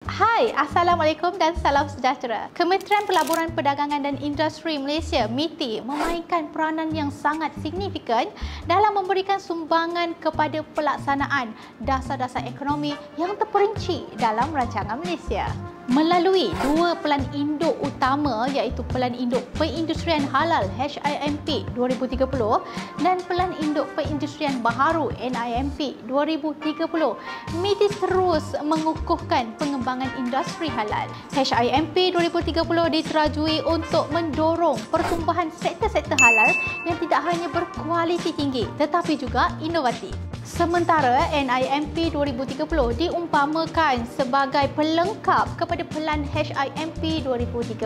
Hai, Assalamualaikum dan salam sejahtera. Kementerian Pelaburan Perdagangan dan Industri Malaysia (MITI) memainkan peranan yang sangat signifikan dalam memberikan sumbangan kepada pelaksanaan dasar-dasar ekonomi yang terperinci dalam rancangan Malaysia. Melalui dua pelan induk utama iaitu Pelan Induk Perindustrian Halal HIMP 2030 dan Pelan Induk Perindustrian Baharu NIMP 2030, MITI terus mengukuhkan pengembangan industri halal. HIMP 2030 diterajui untuk mendorong pertumbuhan sektor-sektor halal yang tidak hanya berkualiti tinggi tetapi juga inovatif. Sementara NIMP 2030 diumpamakan sebagai pelengkap kepada Pelan HIMP 2030.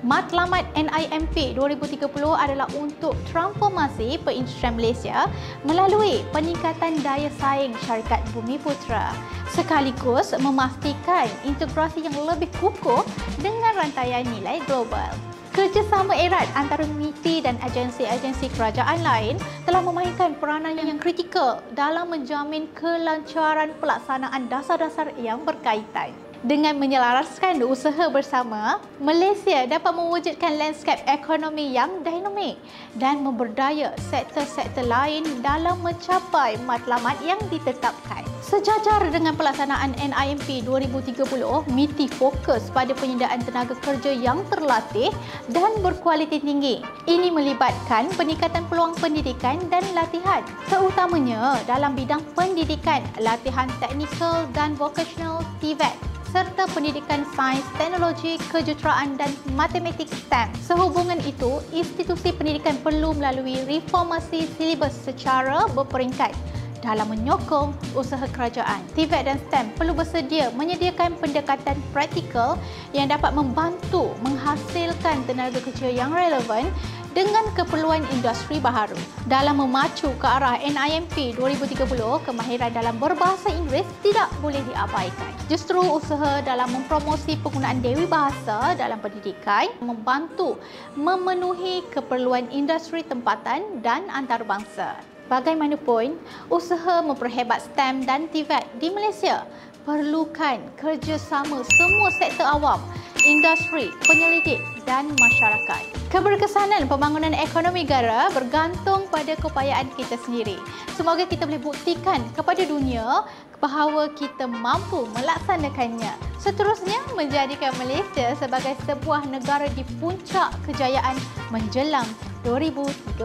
Matlamat NIMP 2030 adalah untuk transformasi perindustrian Malaysia melalui peningkatan daya saing syarikat Bumiputera, sekaligus memastikan integrasi yang lebih kukuh dengan rantaian nilai global. Kerjasama erat antara MITI dan agensi-agensi kerajaan lain telah memainkan peranan yang kritikal dalam menjamin kelancaran pelaksanaan dasar-dasar yang berkaitan. Dengan menyelaraskan usaha bersama, Malaysia dapat mewujudkan lanskap ekonomi yang dinamik dan memberdaya sektor-sektor lain dalam mencapai matlamat yang ditetapkan. Sejajar dengan pelaksanaan NIMP 2030, MITI fokus pada penyediaan tenaga kerja yang terlatih dan berkualiti tinggi. Ini melibatkan peningkatan peluang pendidikan dan latihan, terutamanya dalam bidang pendidikan, latihan teknikal dan vocational TVET, serta pendidikan sains, teknologi, kejuruteraan dan matematik STEM. Sehubungan itu, institusi pendidikan perlu melalui reformasi silibus secara berperingkat dalam menyokong usaha kerajaan. TVET dan STEM perlu bersedia menyediakan pendekatan praktikal yang dapat membantu menghasilkan tenaga kerja yang relevan dengan keperluan industri baharu. Dalam memacu ke arah NIMP 2030, kemahiran dalam berbahasa Inggeris tidak boleh diabaikan. Justru usaha dalam mempromosi penggunaan dewi bahasa dalam pendidikan membantu memenuhi keperluan industri tempatan dan antarabangsa. Bagaimanapun, usaha memperhebat STEM dan TVET di Malaysia perlukan kerjasama semua sektor awam, industri, penyelidik dan masyarakat. Keberkesanan pembangunan ekonomi negara bergantung pada keupayaan kita sendiri. Semoga kita boleh buktikan kepada dunia bahawa kita mampu melaksanakannya. Seterusnya, menjadikan Malaysia sebagai sebuah negara di puncak kejayaan menjelang 2030.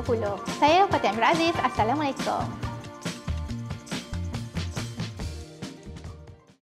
Saya Fatih Amir Aziz. Assalamualaikum.